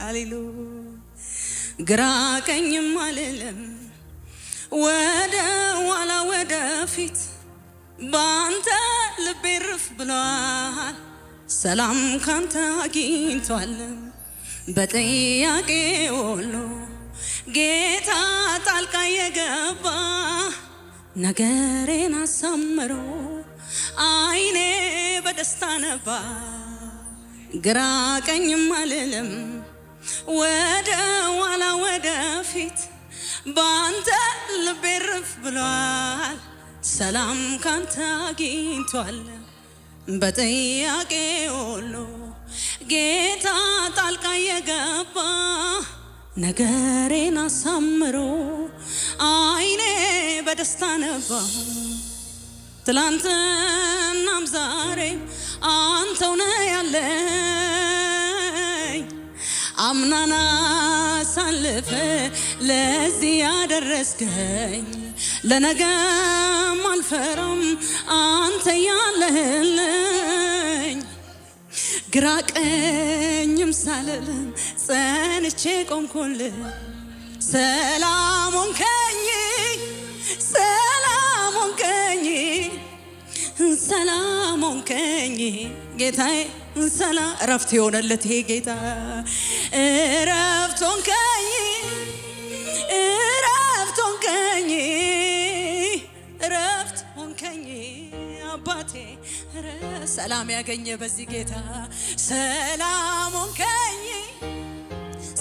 ሃሌሉያ ግራ ቀኝም አልልም ወደ ኋላ ወደ ፊት ባንተ ልቤ ርፍ ብሏል ሰላም ካንተ አግኝቷል በጥያቄ ሁሉ ጌታ ጣልቃ የገባ ነገሬን አሳምሮ አይኔ በደስታ ነባ ግራ ቀኝም አልልም ወደ ኋላ ወደ ፊት ባንተ ልቤ ርፍ ብሏል ሰላም ካንተ አግኝቷል በጥያቄ ሁሉ ጌታ ጣልቃ የገባ ነገሬን አሳምሮ አይኔ በደስታ ነባ ትላንትናም ዛሬም አንተው ነህ ያለኝ አምናና ሳልፈ ለዚህ ያደረስከኝ ለነገም አልፈራም አንተ ያለህልኝ ግራ ቀኝም ሳልልም ጸንቼ ቆምኩልህ ሰላም ሆንከኝ ሰላም ሆንከኝ ሰላም ሆንከኝ ጌታዬ ሰላም እረፍት የሆነለት ይሄ ጌታ እረፍት ሆንከኝ እረፍት ሆንከኝ እረፍት ሆንከኝ አባቴ ሰላም ያገኘ በዚህ ጌታ ሰላም ሆንከኝ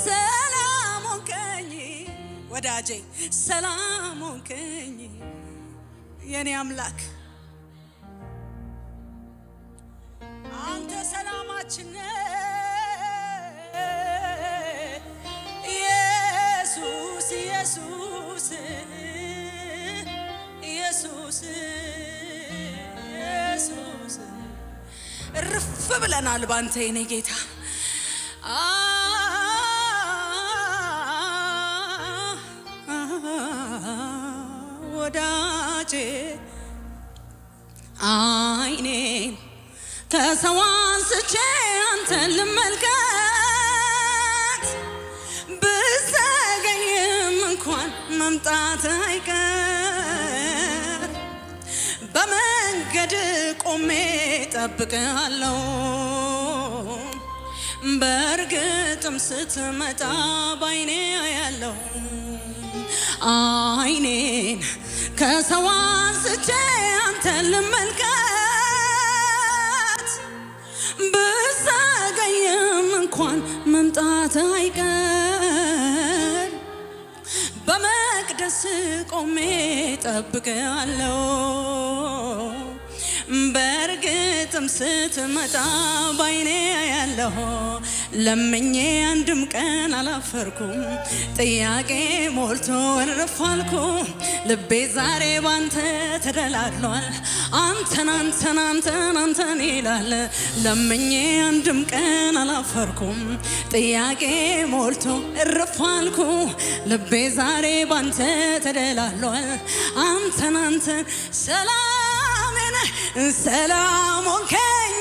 ሰላም ሆንከኝ ወዳጄ ሰላም ሆንከኝ የኔ አምላክ አንተ ሰላማችን ኢየሱስ ኢየሱስ ኢየሱስ ኢየሱስ እርፍ ብለናል ባንተ የኔ ጌታ ወዳጄ አይኔን ከሰው አንስቼ አንተን ልመልከት ብዘገይም እንኳን መምጣት አይቀር በመንገድ ቆሜ ጠብቅሃለሁ በእርግጥም ስትመጣ ባይኔ አያለሁ አይኔን ከሰው አንስቼ አንተን ልመልከት ብዘገይም እንኳን መምጣት አይቀር በመቅደስ ቆሜ ጠብቅሃለሁ በእርግጥም ስትመጣ ባይኔ አያለሁ ለምኜ አንድም ቀን አላፈርኩም ጥያቄ ሞልቶ እርፍ አልኩ ልቤ ዛሬ ባንተ ተደላድሏል አንተን አንተን አንተን አንተን ይላል ለምኜ አንድም ቀን አላፈርኩም ጥያቄ ሞልቶ እርፍ አልኩ ልቤ ዛሬ ባንተ ተደላድሏል አንተን አንተን ሰላም ሆንከኝ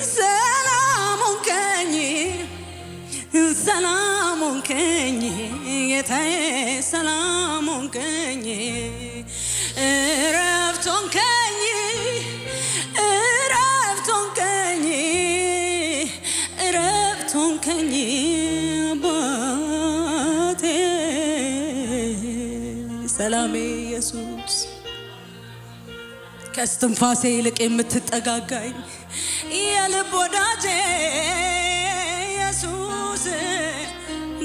ሰላም ሆንከኝ ሰላም ሆንከኝ ጌታዬ ሰላም ሆንከኝ እረፍት ሆንከኝ እረፍት ሆንከኝ እረፍት ሆንከኝ አባቴ ሰላሜ ኢየሱስ ከስትንፋሴ ይልቅ የምትጠጋጋኝ የልብ ወዳጄ ኢየሱስ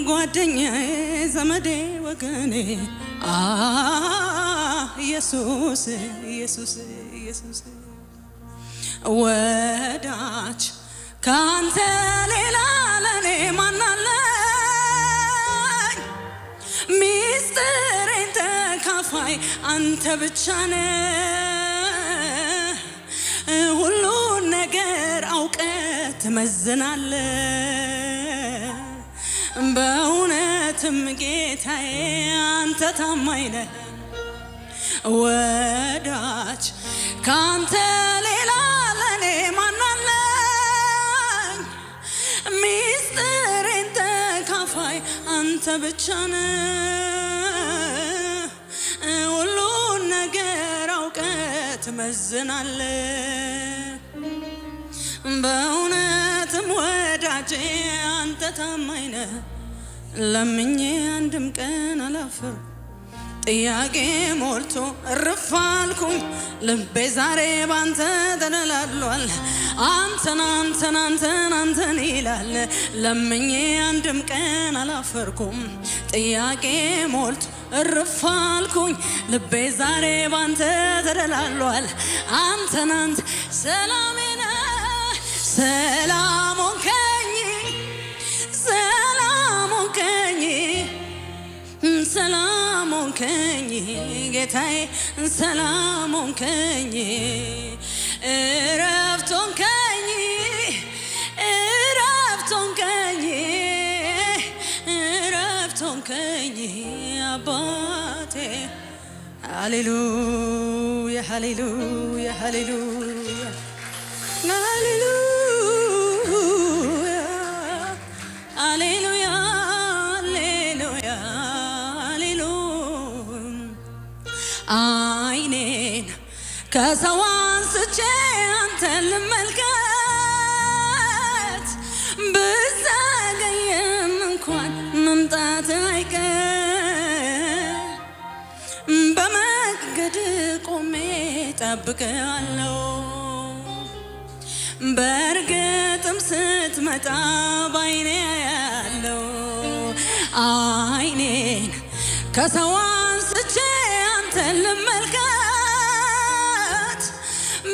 ጓደኛዬ ዘመዴ ወገኔ ኢየሱስ ኢየሱስ ኢየሱስ ወዳጅ ካንተ ሌላ ለኔ ማን አለኝ ሚስጥሬን ተካፋይ አንተ ብቻ ነህ ሁሉን ነገር አውቀህ ትመዝናለህ በእውነትም ጌታዬ አንተ ታማኝ ነህ ወዳጅ ካንተ ሌላ ለኔ ማን አለኝ ሚስጥሬን አንተ ብቻ ነህ ሁሉን ነገር አውቀህ ትመዝናለህ በእውነትም ወዳጄ አንተ ታማኝ ነህ ለምኜ አንድም ቀን አላፍር ጥያቄ ሞልቶ እርፍ አልኩኝ ልቤ ዛሬ ባንተ ተደላድሏል አንተን ይላል ለምኜ አንድም ቀን አላፈርኩም ጥያቄ ሞልቶ እርፍ አልኩኝ ልቤ ዛሬ ባንተ ተደላድሏል አንተን ሰላሜ ነህ ሰላም ሆንከኝ ሰላም ሆንከኝ ጌታዬ ሰላም ሆንከኝ እረፍት ሆንከኝ አባቴ ሃሌሉያ ሃሌሉያ ሃሌሉያ ሃሌሉያ አይኔን ከሰው አንስቼ አንተን ልመልከት ብዘገይም እንኳን መምጣት አይቀር በመንገድ ቆሜ እጠብቅሃለሁ በእርግጥም ስትመጣ ባይኔ ያለው አይኔን ከሰው አንስቼ ልመልከት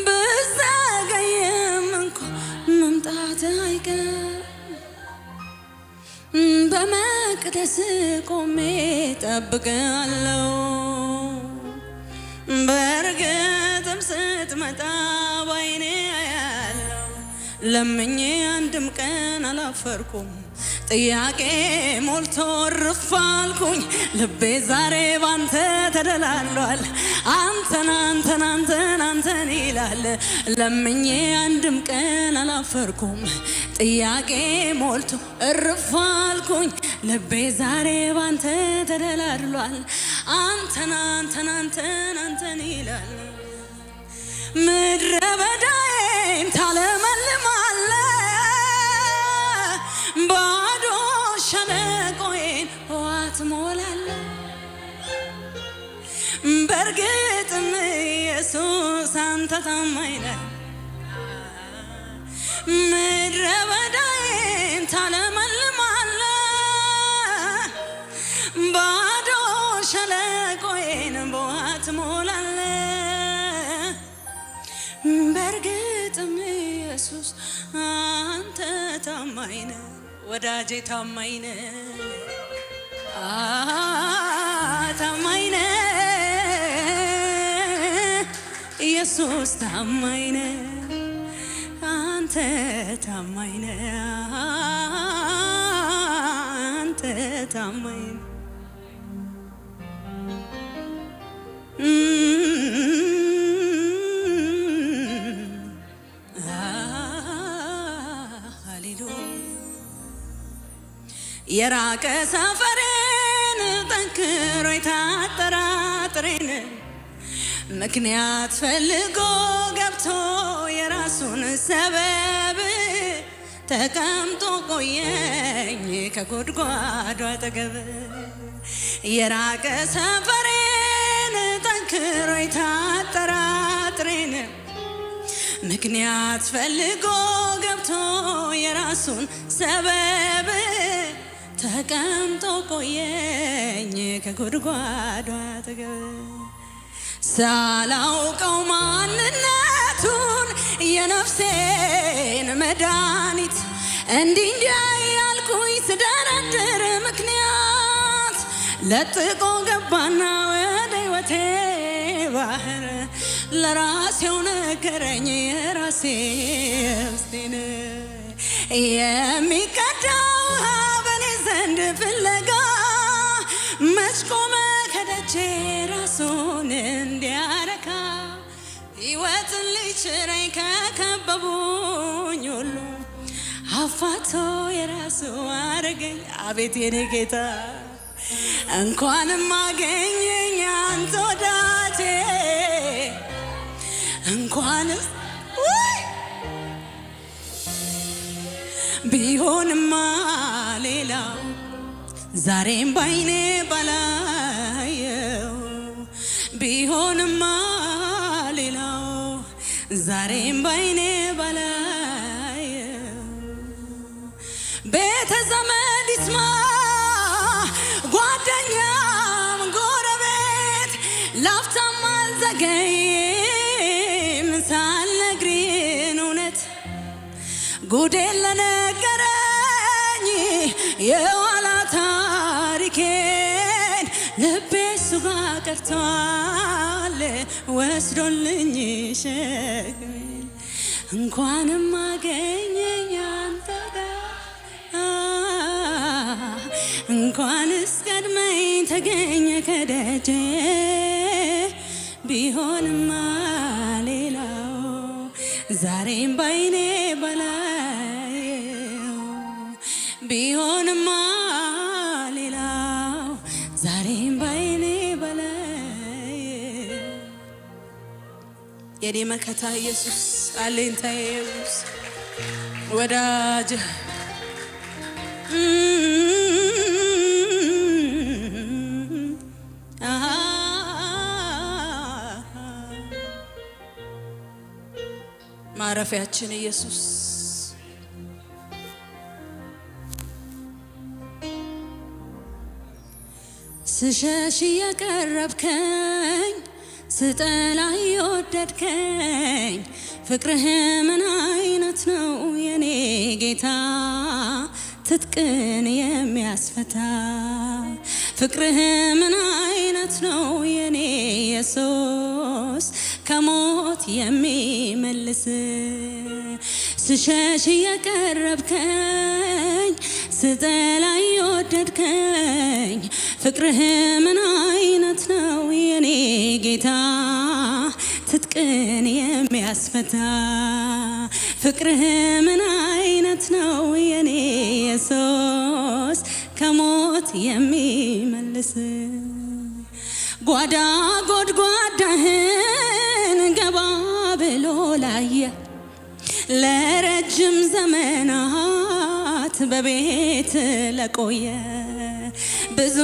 ብዘገይም እንኳን መምጣት አይቀር በመቅደስ ቆሜ እጠብቅሃለሁ በእርግጥም ስትመጣ ባይኔ ያለው ለምኜ አንድም ቀን አላፈርኩም ጥያቄ ሞልቶ እርፍ አልኩኝ ልቤ ዛሬ ባንተ ተደላድሏል አንተን ይላል ለምኜ አንድም ቀን አላፈርኩም ጥያቄ ሞልቶ እርፍ አልኩኝ ልቤ ዛሬ ባንተ ተደላድሏል አንተን ይላል ምድረ በዳዬን ታለመልማለህ ባዶ ሸለቆዬን ውሃ ትሞላለህ በእርግጥም ኢየሱስ አንተ ታማኝ ነህ ምድረ በዳዬን ታለመልማለህ ባዶ ሸለቆዬን በውሃ ትሞላለህ በእርግጥም ኢየሱስ አንተ ታማኝ ነህ ወዳጄ ታማኝ ነህ ታማኝ ነህ ኢየሱስ ታማኝ ነህ አንተ ታማኝ ነህ አንተ ታማኝ ነህ የራቀ ሰፈሬን ጠንክሮ የታጠራጥሬን ምክንያት ፈልጎ ገብቶ የራሱን ሰበብ ተቀምጦ ቆየኝ ከጎድጓዱ አጠገብ የራቀ ሰፈሬን ጠንክሮ የታጠራጥሬን ምክንያት ፈልጎ ገብቶ የራሱን ሰበብ ተቀምጦ ቆየኝ ከጎድጓዱ አጠገብ ሳላውቀው ማንነቱን የነፍሴን መድኃኒት እንዲህ ያልኩኝ ስደረድር ምክንያት ለጥቆ ገባና ወደ ሕይወቴ ባህር ለራሴው ነገረኝ የራሴ ውስጤን የሚቀዳው ውሃ በኔ ዘንድ ፍለጋ መች ቆመ ከደጄ ራሱን እንዲያረካ ሕይወትን ሊችረኝ ከከበቡኝ ሁሉ አፋቶ የራሱ አረገኝ አቤት የኔ ጌታ እንኳንም አገኘኝ አንተ ወዳጄ እንኳንስ ቢሆንማ ሌላው ዛሬም ባይኔ ባላየው ቢሆንማ ሌላው ዛሬም ባይኔ ባላየው ቤተ ዘመድ ይስማ ጓደኛም ጎረቤት ላፍታም አልዘገይም ሳልነግሪን እውነት ጉዴን ለነገረኝ የኋላ ታሪኬን ልቤ እሱ ጋር ቀርቷል ወስዶልኝ ሸክሜን እንኳንም አገኘኝ አንተ ጋር እንኳንስ ቀድመኝ ተገኘ ከደጄ ቢሆንማ ሌላው ዛሬም ባይኔ ባላየው ቢሆንማ ሌላው ዛሬም ባይኔ ባላየው የኔ መከታ ኢየሱስ አለኝታዬ ኢየሱስ ወዳጅ ማረፊያችን ኢየሱስ ስሸሽ የቀረብከኝ ስጠላ የወደድከኝ ፍቅርህ ምን አይነት ነው የኔ ጌታ ትጥቅን የሚያስፈታ ፍቅርህ ምን አይነት ነው የኔ ኢየሱስ ከሞት የሚመልስ ስሸሽ የቀረብከኝ ስጠላ የወደድከኝ ፍቅርህ ምን አይነት ነው የኔ ጌታ ትጥቅን የሚያስፈታ ፍቅርህ ምን አይነት ነው የኔ ኢየሱስ ከሞት የሚመልስ ጓዳ ጎድጓዳህን ገባ ብሎ ላየ ለረጅም ዘመናት በቤት ለቆየ ብዙ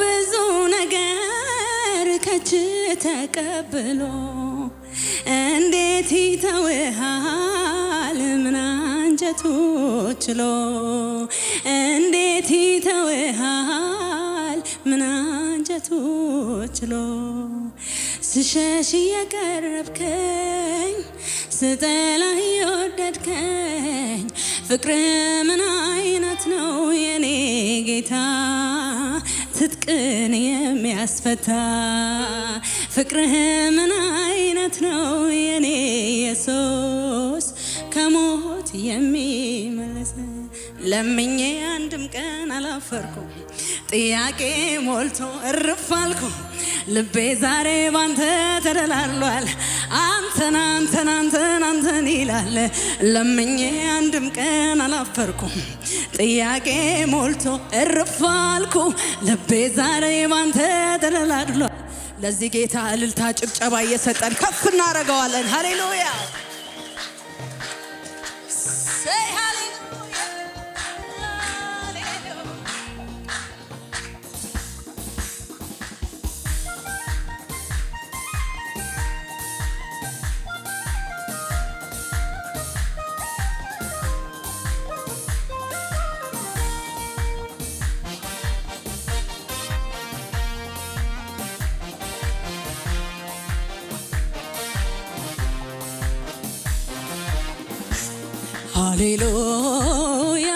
ብዙ ነገር ከእጅ ተቀብሎ እንዴት ይተውሃል ምን አንጀቱ ችሎ እንዴት ይተውሃል ምን አንጀቱ ችሎ ስሸሽ የቀረብከኝ ስጠላ የወደድከኝ ፍቅርህ ምን አይነት ነው የኔ ጌታ ትጥቅን የሚያስፈታ ፍቅርህ ምን አይነት ነው የኔ ኢየሱስ ከሞት የሚመልስ ለምኜ አንድም ቀን አላፈርኩም ጥያቄ ሞልቶ እርፍ አልኩ ልቤ ዛሬ ባንተ ተደላሏል አንተን አንተን አንተን አንተን ይላል ለምኜ አንድም ቀን አላፈርኩም ጥያቄ ሞልቶ እርፍ አልኩ ልቤ ዛሬ ባንተ ተደላሏል ለዚህ ጌታ እልልታ ጭብጨባ እየሰጠን ከፍ እናደርገዋለን ሃሌሉያ ሃሌሉያ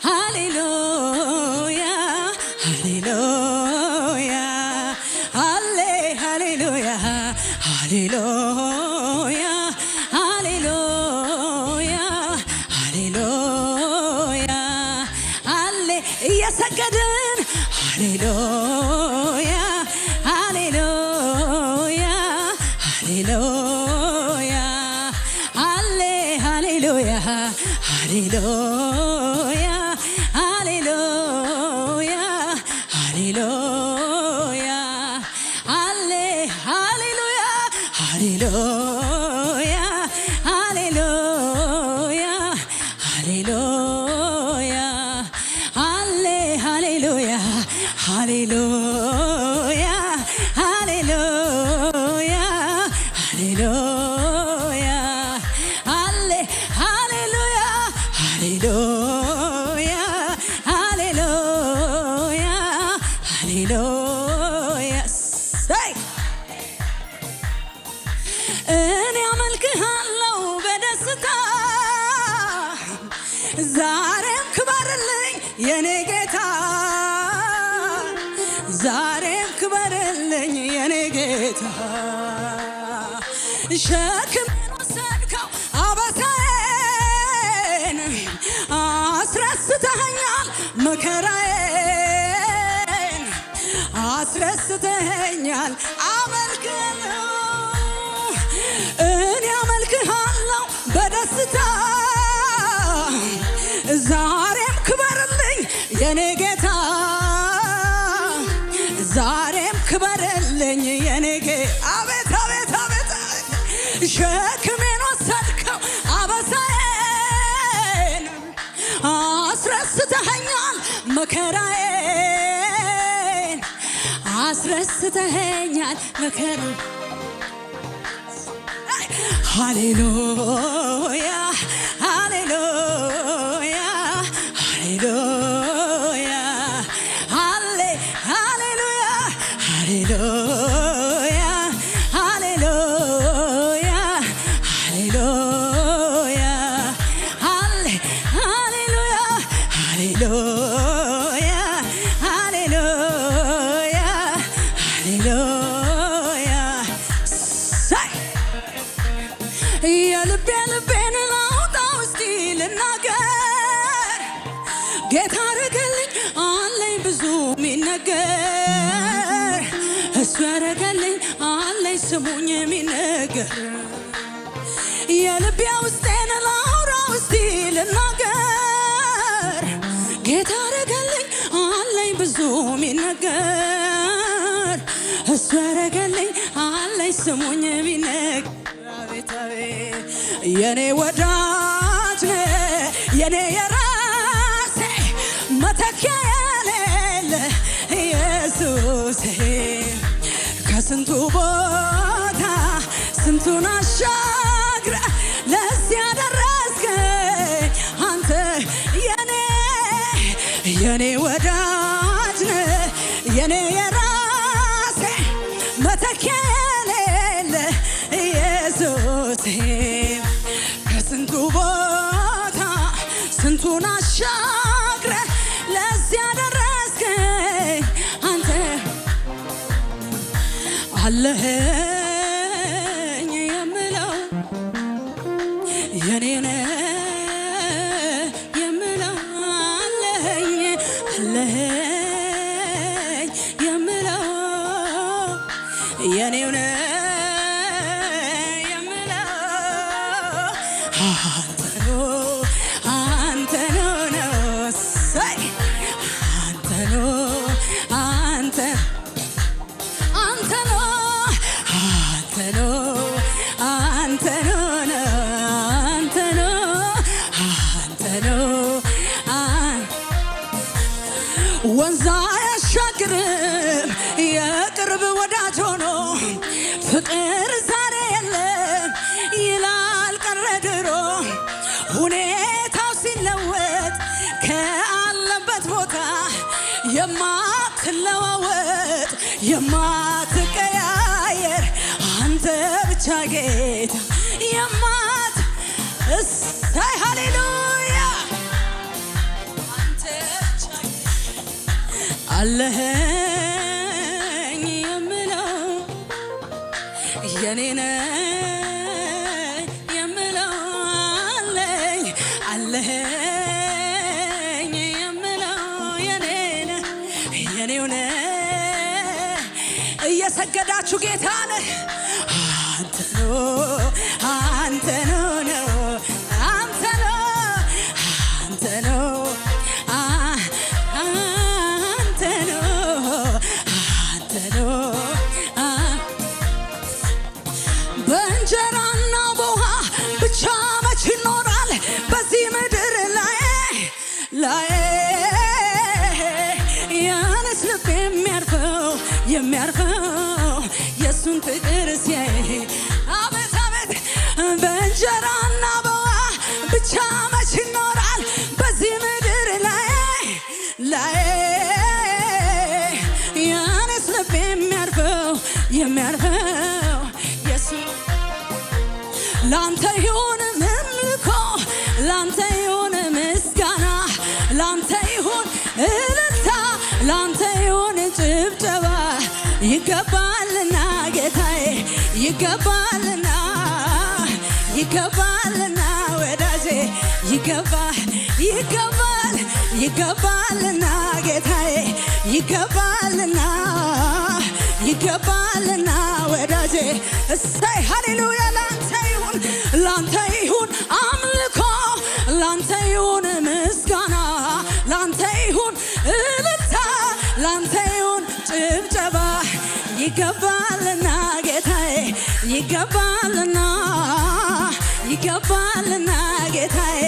ሃሌሉያ ሃሌሉያ ሃሌ ሃሌሉያ ሃሌሉያ ሃሌሉያ ሃሌሉያ ሃሌ እየሰገድን ሃሌሉያ ሃሌሉያ ሃሌሉያ ሃሌ ሃሌሉያ ሃሌሉያ ሃሌሉያ ሃሌሉያ ሃሌሉያ ሃሌሉያ ሃሌሉያ ሃሌ ሃሌሉያ ሃሌሉያ ሃሌሉያ ሃሌሉያ ሰይ እኔ አመልክሃለሁ በደስታ ዛሬም ክበርልኝ የኔ ጌታ ዛሬም ክበርልኝ የኔ ጌታ ሸክሜን ወሰድከው አበሳዬን አስረስተኸኛል መከራዬን አስረስተኸኛል አመልክሃለሁ እኔ አመልክሃለሁ በደስታ ዛሬም ክበርልኝ የኔ ጌታ ዛሬም ክበርልኝ የኔ ጌታ አቤት አቤት አቤት ሸክሜን ወሰድከው አበሳዬን አስረስተኸኛል መከራዬን አስረስተኸኛል መከራ ሃሌሉያ ሃሌሉያ ሃሌሉያ ሃሌ ሃሌሉያ ሃሌሉያ ሃሌሉያ ሃሌሉያ ሃሌ ሃሌሉያ ሃሌሉያ ሃሌሉያ ሃሌሉያ ሳይ የልቤን ላውጣው እስቲ ልናገር ጌታ አረገልኝ አለኝ ብዙ ሚነገር እሱ ያረገልኝ አለኝ ስሙኝ የሚነገር የልቤ ውስጤን ላውራው እስቲ ልናገር ጌታ አረገልኝ አለኝ ብዙ ሚነገር እሱ ያረገልኝ አለኝ ስሙኝ የሚነገር አቤት አቤት የኔ ወዳጅ የኔ የራሴ መተኪያ የሌለ ኢየሱስ ከስንቱ ቦታ ስንቱን አሻግረ ለዚህ ያደረስከኝ አንተ የኔ ወዳጅ የኔ የራሴ መተኪያ የሌለ ኢየሱስ ከስንቱ ቦታ ስንቱን አሻግረ ለዚህ ያደረስከኝ አንተ አለኸኝ የምለው የኔ ነህ የምለው አለኸኝ የምለው የኔው ነህ አንተ ነው ሰይ አንተ ነው አንተ ነው አንተ ነው አንተ ነው አንተ ነው አንተ ነው ወንዝ አያሻግርም የቅርብ ወዳጅ ሆኖ ፍቅር ዛሬ የለም ይላል ቀረ ድሮ ሁኔታው ሲለወጥ ከአለበት ቦታ የማትለዋወጥ የማትቀያየር አንተ ብቻ ጌታ እሰይ ሃሌሉያ አንተ ብቻ አለኸኝ የምለው የኔ ነህ የምለው አለኸኝ የምለው የኔ ነህ የኔው ነህ እየሰገዳችሁ ጌታ ነህ አንተ ነው አንተ ነው አንተ ነው አንተ ነው አንተ ነው አንተ ነው በእንጀራና በውሃ ብቻ መች ይኖራል በዚህ ምድር ላይ ያንስ ልቤ የሚያርፈው የሱን ፍቅር ሲያይ አቤት አቤት በእንጀራና በውሃ ብቻ መች ይኖራል በዚህ ምድር ላይ ያኔስ ልብ የሚያርፈው የሱ ላንተ ይሁን ምልኮ ላንተ ይሁን ምስጋና ላንተ ይሁን እልልታ ላንተ ይሁን ጭብጨባ ይገባልና ጌታዬ ይገባልና ይገባልና ወዳጄ ይገባልና ጌታዬ ይገባልና ወዳጄ እሰይ ሃሌሉያ ላንተ ይሁን አምልኮ ላንተ ይሁን ምስጋና ላንተ ይሁን እልልታ ላንተ ይሁን ጭብጨባ ይገባልና ጌታዬ ይገባልና ጌታዬ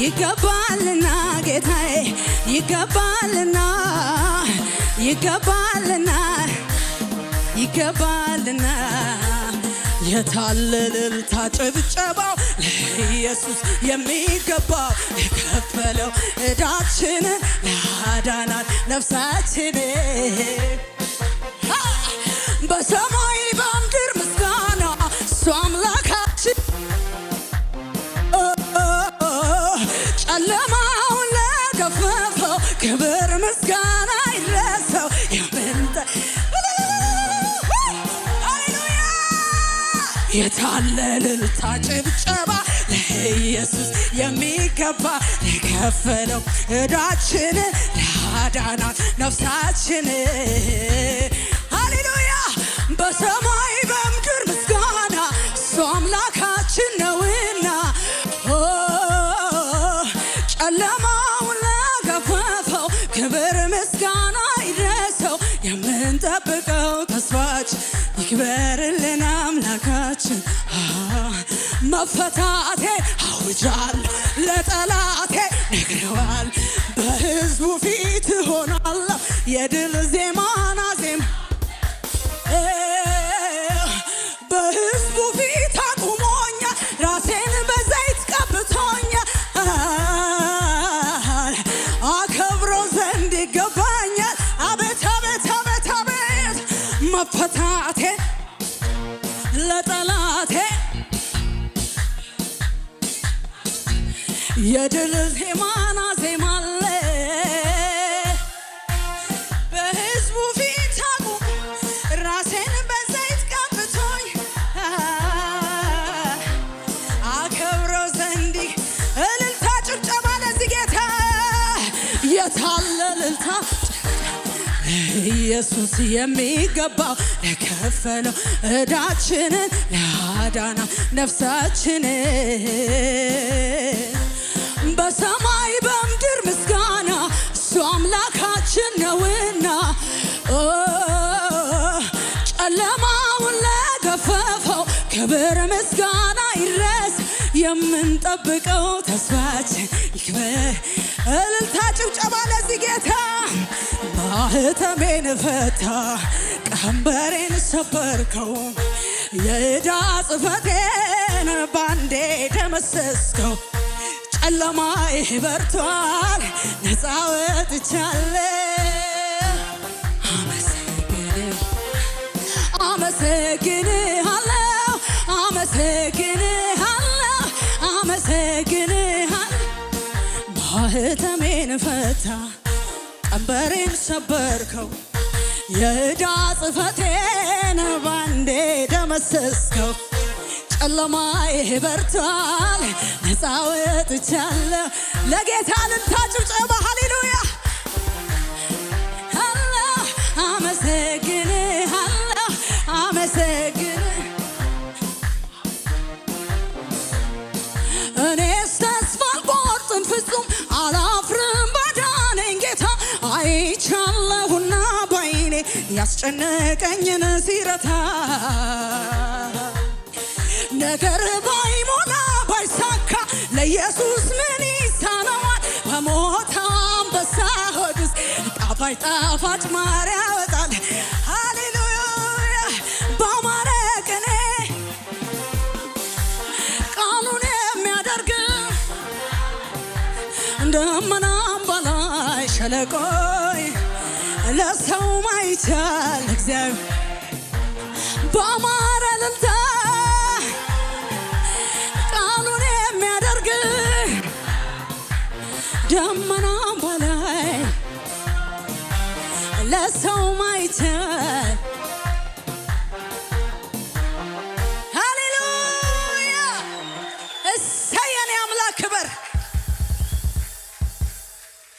ይገባልና ጌታዬ ይገባልና የታለ እልልታ ጭብጨባው ለኢየሱስ የሚገባው የከፈለው ዕዳችንን ላዳናት ነፍሳችንን በሰማይ በምድር ምስጋና እሱ አምላካችን ጨለማውን ለገፈፈው ክብር ምስጋና ይድረሰው የታለ እልልታ ጭብጨባ ለኢየሱስ የሚገባ የከፈለው ዕዳችንን ላዳናት ነፍሳችንን ሃሌሉያ በሰማይ በምድር ምስጋና እሱ አምላካችን ነውና ጨለማውን ለገፈፈው ክብር ምስጋና ይድረሰው የምንጠብቀው ተስፋችን ይክበርልን አምላካችን መፈታቴ አውጃለሁ ለጠላቴ ነግሬዋል በሕዝቡ ፊት ሆናለሁ የድል ዜማና ዜማ በሕዝቡ ፊት አቁሞኛል ራሴን በዘይት ቀብቶኛል አከብሮ ዘንድ ይገባኛል አቤት መፈታቴ ለጠላቴ የድል ዜማና ዜማለ በሕዝቡ ፊት አቁሞ ራሴን በዘይት ቀብቶኝ አከብረው ዘንድ እልልታ ጭብጨባ ለዚህ ጌታ የታለ እልልታ ኢየሱስ የሚገባው ለከፈለው ዕዳችንን ላዳና ነፍሳችንን በሰማይ በምድር ምስጋና እሱ አምላካችን ነውና ጨለማውን ለገፈፈው ክብር ምስጋና ይድረስ የምንጠብቀው ተስፋችን ይክበር እልልታ ጭብጨባ ለዚህ ጌታ ማህተሜን ፈታ ቀንበሬን ሰበርከው የዕዳ ጽሕፈቴን ባንዴ ደመሰስከው ጨለማዬ በርቷል ነፃ ወጥቻለሁ አመሰግንሃለሁ ማህተሜን ፈታ ቀንበሬን ሰበርከው የዕዳ ጽሕፈቴን ባንዴ ደመሰስከው ጨለማዬ በርቷል ነፃ ወጥቻለሁ ለጌታ እልልታ ጭብጨባ ሃሌሉያ እኔስ ተስፋ አልቆርጥም ፍጹም አላፍርም ባዳነኝ ጌታ አይቻለሁና ባይኔ ያስጨነቀኝን ሲረታ ነገር ባይሞላ ባይሳካ ለኢየሱስ ምን ይሳነዋል በሞት አንበሳ ሆድ ውስጥ ጣፋጭ ማር ያወጣል። ሃሌሉያ በአማረ ቅኔ ቃሉን የሚያደርግ ደመናም በላይ ሸለቆ ለሰው ማይቻል እግዚአብሔር በአማረ እልልታ ቃሉን የሚያደርግ ደመናም በላይ ለሰው ማይቻል ሃሌሉያ እሰይ የኔ አምላክ ክበር።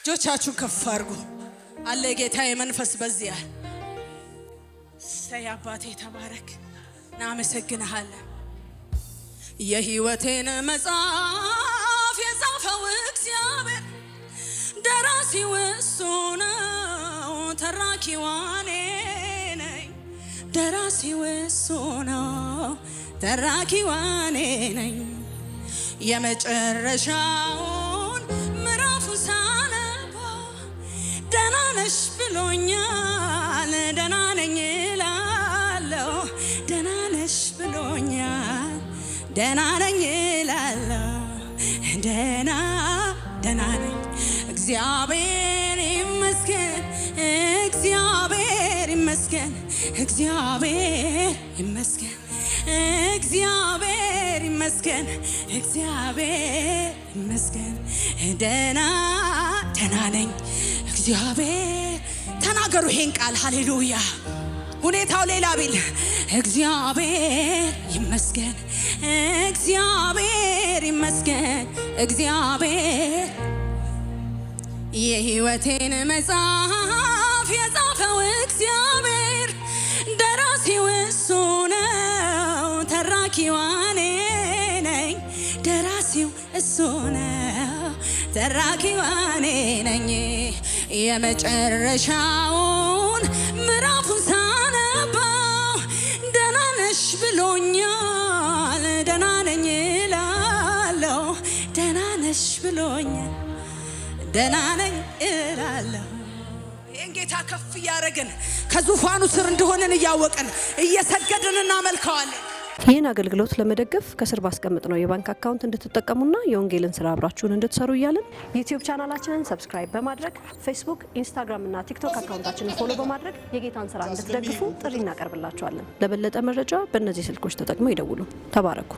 እጆቻችሁን ከፍ አድርጉ። አለ ጌታዬ መንፈስ በዚያ እሰይ አባቴ ተባረክ። እናመሰግንሃለን። የሕይወቴን መጽሐፍ የጻፈው እግዚአብሔር ደራሲው እሱ ነው፣ ተራኪው እኔ ነኝ። ደራሲው እሱ ነው፣ ተራኪው እኔ ነኝ። የመጨረሻውን ምዕራፍ ሳነበው ደህና ነሽ ብሎኛል። ደህና ነኝ እላለሁ። ደህና ነሽ ብሎኛል። ደህና ነኝ እላለሁ። ደህና ነኝ። እግዚአብሔር ይመስገን፣ እግዚአብሔር ይመስገን፣ እግዚአብሔር ይመስገን፣ እግዚአብሔር ይመስገን፣ እግዚአብሔር ይመስገን። ደህና ነኝ። እግዚአብሔር ተናገሩ ይሄን ቃል ሃሌሉያ። ሁኔታው ሌላ ቢል እግዚአብሔር ይመስገን፣ እግዚአብሔር ይመስገን፣ እግዚአብሔር የሕይወቴን መጽሐፍ የጻፈው እግዚአብሔር ደራሲው እሱ ነው፣ ተራኪው እኔ ነኝ። ደራሲው እሱ ነው፣ ተራኪው እኔ ነኝ። የመጨረሻውን ምዕራፉን ሳነበው ደህና ነሽ ብሎኛል። ደህና ነኝ እላለሁ። ደህና ነሽ ብሎኛል። ደህና ነኝ እላለሁ። ይህን ጌታ ከፍ እያደረግን ከዙፋኑ ስር እንደሆነን እያወቅን እየሰገድን እናመልከዋለን። ይህን አገልግሎት ለመደገፍ ከስር ባስቀምጥነው የባንክ አካውንት እንድትጠቀሙና የወንጌልን ስራ አብራችሁን እንድትሰሩ እያልን ዩቲዩብ ቻናላችንን ሰብስክራይብ በማድረግ ፌስቡክ፣ ኢንስታግራም እና ቲክቶክ አካውንታችንን ፎሎ በማድረግ የጌታን ስራ እንድትደግፉ ጥሪ እናቀርብላችኋለን። ለበለጠ መረጃ በእነዚህ ስልኮች ተጠቅመው ይደውሉ። ተባረኩ።